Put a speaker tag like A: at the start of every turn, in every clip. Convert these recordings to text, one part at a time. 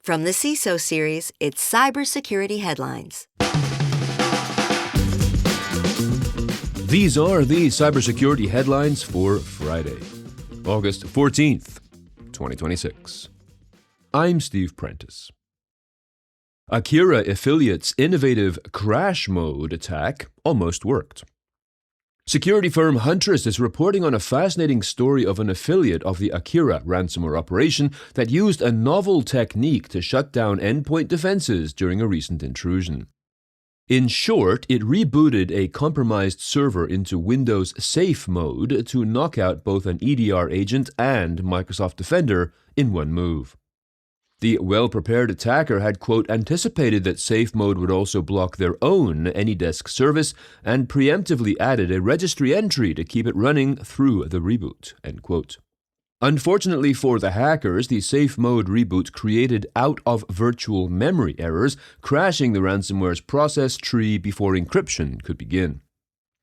A: From the CISO series, it's Cybersecurity Headlines.
B: These are the cybersecurity headlines for Friday, August 14th, 2026. I'm Steve Prentice. Akira affiliate's innovative crash mode attack almost worked. Security firm Huntress is reporting on a fascinating story of an affiliate of the Akira ransomware operation that used a novel technique to shut down endpoint defenses during a recent intrusion. In short, it rebooted a compromised server into Windows Safe mode to knock out both an EDR agent and Microsoft Defender in one move. The well-prepared attacker had, quote, anticipated that Safe mode would also block their own AnyDesk service and preemptively added a registry entry to keep it running through the reboot, end quote. Unfortunately for the hackers, the Safe mode reboot created out-of-virtual memory errors, crashing the ransomware's process tree before encryption could begin.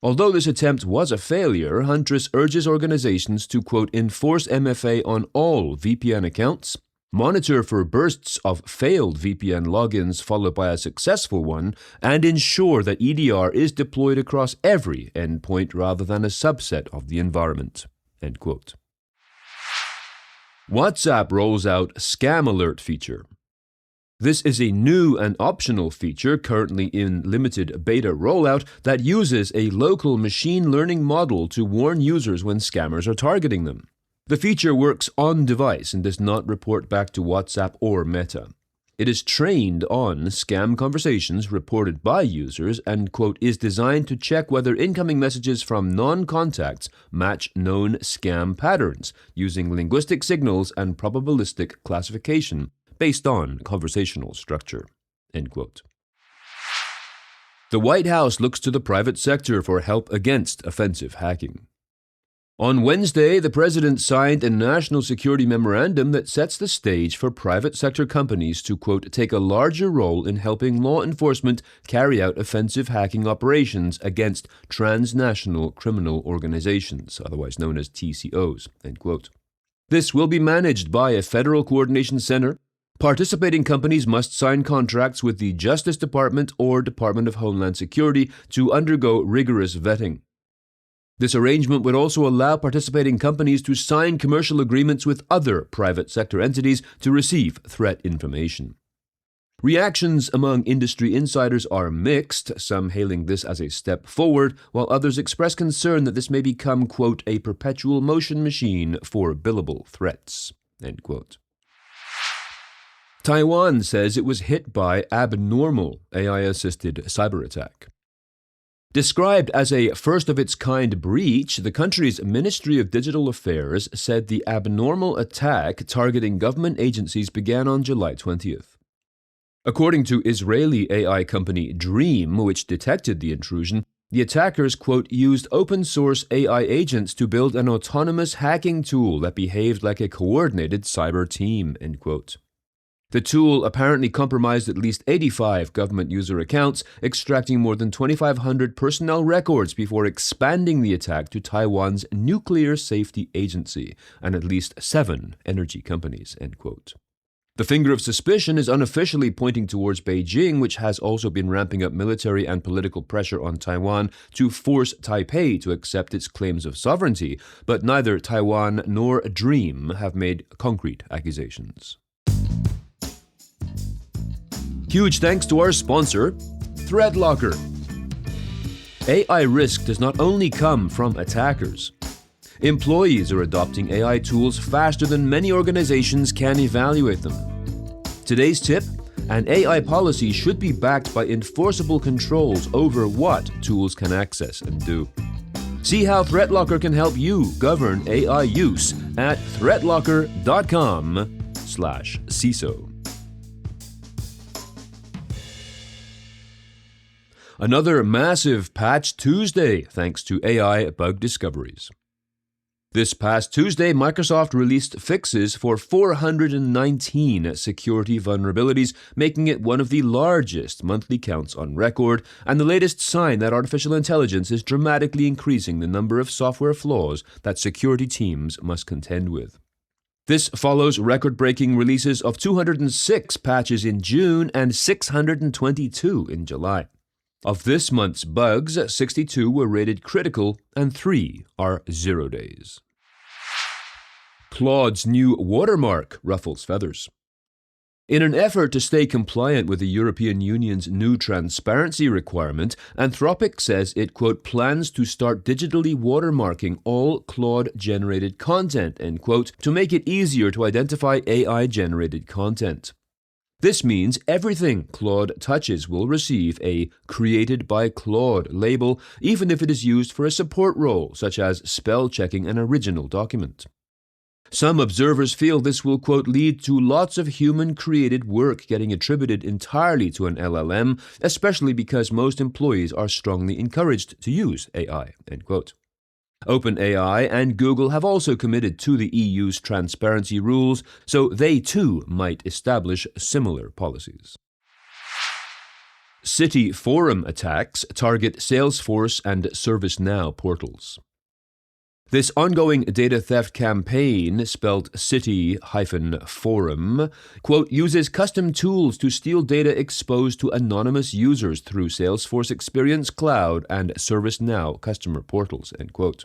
B: Although this attempt was a failure, Huntress urges organizations to, quote, enforce MFA on all VPN accounts, monitor for bursts of failed VPN logins followed by a successful one, and ensure that EDR is deployed across every endpoint rather than a subset of the environment, end quote. WhatsApp rolls out Scam Alert feature. This is a new and optional feature currently in limited beta rollout that uses a local machine learning model to warn users when scammers are targeting them. The feature works on device and does not report back to WhatsApp or Meta. It is trained on scam conversations reported by users and, quote, is designed to check whether incoming messages from non-contacts match known scam patterns using linguistic signals and probabilistic classification based on conversational structure, end quote. The White House looks to the private sector for help against offensive hacking. On Wednesday, the president signed a national security memorandum that sets the stage for private sector companies to, quote, take a larger role in helping law enforcement carry out offensive hacking operations against transnational criminal organizations, otherwise known as TCOs, end quote. This will be managed by a federal coordination center. Participating companies must sign contracts with the Justice Department or Department of Homeland Security to undergo rigorous vetting. This arrangement would also allow participating companies to sign commercial agreements with other private sector entities to receive threat information. Reactions among industry insiders are mixed, some hailing this as a step forward, while others express concern that this may become, quote, a perpetual motion machine for billable threats, end quote. Taiwan says it was hit by abnormal AI-assisted cyber attack. Described as a first-of-its-kind breach, the country's Ministry of Digital Affairs said the abnormal attack targeting government agencies began on July 20th. According to Israeli AI company Dream, which detected the intrusion, the attackers, quote, used open-source AI agents to build an autonomous hacking tool that behaved like a coordinated cyber team, end quote. The tool apparently compromised at least 85 government user accounts, extracting more than 2,500 personnel records before expanding the attack to Taiwan's Nuclear Safety Agency and at least 7 energy companies, end quote. The finger of suspicion is unofficially pointing towards Beijing, which has also been ramping up military and political pressure on Taiwan to force Taipei to accept its claims of sovereignty, but neither Taiwan nor Dream have made concrete accusations. Huge thanks to our sponsor, ThreatLocker. AI risk does not only come from attackers. Employees are adopting AI tools faster than many organizations can evaluate them. Today's tip: an AI policy should be backed by enforceable controls over what tools can access and do. See how ThreatLocker can help you govern AI use at threatlocker.com/CISO. Another massive Patch Tuesday thanks to AI bug discoveries. This past Tuesday, Microsoft released fixes for 419 security vulnerabilities, making it one of the largest monthly counts on record, and the latest sign that artificial intelligence is dramatically increasing the number of software flaws that security teams must contend with. This follows record-breaking releases of 206 patches in June and 622 in July. Of this month's bugs, 62 were rated critical and 3 are 0 days. Claude's new watermark ruffles feathers. In an effort to stay compliant with the European Union's new transparency requirement, Anthropic says it, quote, plans to start digitally watermarking all Claude-generated content, end quote, to make it easier to identify AI-generated content. This means everything Claude touches will receive a Created by Claude label, even if it is used for a support role, such as spell-checking an original document. Some observers feel this will, quote, lead to lots of human-created work getting attributed entirely to an LLM, especially because most employees are strongly encouraged to use AI, end quote. OpenAI and Google have also committed to the EU's transparency rules, so they too might establish similar policies. City forum attacks target Salesforce and ServiceNow portals. This ongoing data theft campaign, spelled city-forum, quote, uses custom tools to steal data exposed to anonymous users through Salesforce Experience Cloud and ServiceNow customer portals, end quote.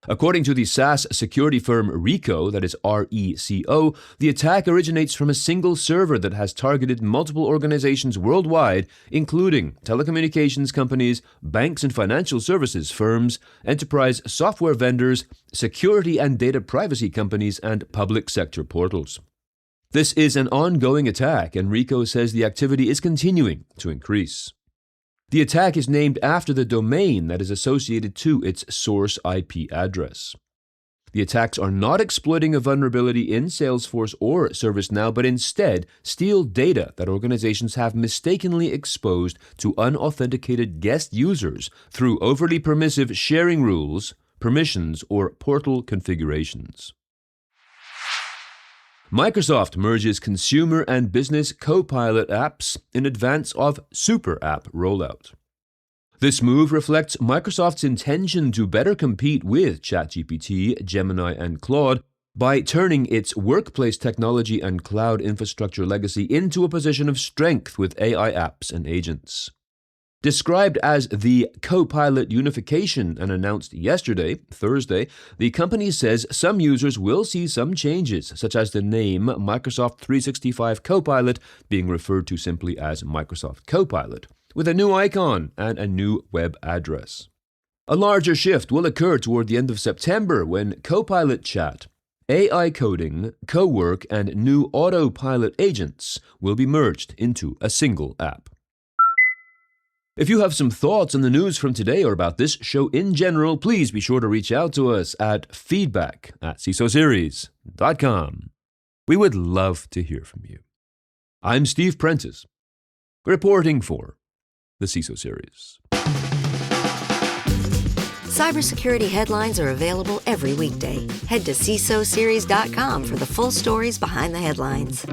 B: According to the SaaS security firm RECO, that is R-E-C-O, the attack originates from a single server that has targeted multiple organizations worldwide, including telecommunications companies, banks and financial services firms, enterprise software vendors, security and data privacy companies, and public sector portals. This is an ongoing attack, and RECO says the activity is continuing to increase. The attack is named after the domain that is associated to its source IP address. The attacks are not exploiting a vulnerability in Salesforce or ServiceNow, but instead steal data that organizations have mistakenly exposed to unauthenticated guest users through overly permissive sharing rules, permissions, or portal configurations. Microsoft merges consumer and business Copilot apps in advance of Super App rollout. This move reflects Microsoft's intention to better compete with ChatGPT, Gemini, and Claude by turning its workplace technology and cloud infrastructure legacy into a position of strength with AI apps and agents. Described as the Copilot unification and announced yesterday, Thursday, the company says some users will see some changes, such as the name Microsoft 365 Copilot being referred to simply as Microsoft Copilot, with a new icon and a new web address. A larger shift will occur toward the end of September when Copilot Chat, AI coding, co-work, and new autopilot agents will be merged into a single app. If you have some thoughts on the news from today or about this show in general, please be sure to reach out to us at feedback@cisoseries.com. We would love to hear from you. I'm Steve Prentice, reporting for the CISO Series.
A: Cybersecurity headlines are available every weekday. Head to CISOseries.com for the full stories behind the headlines.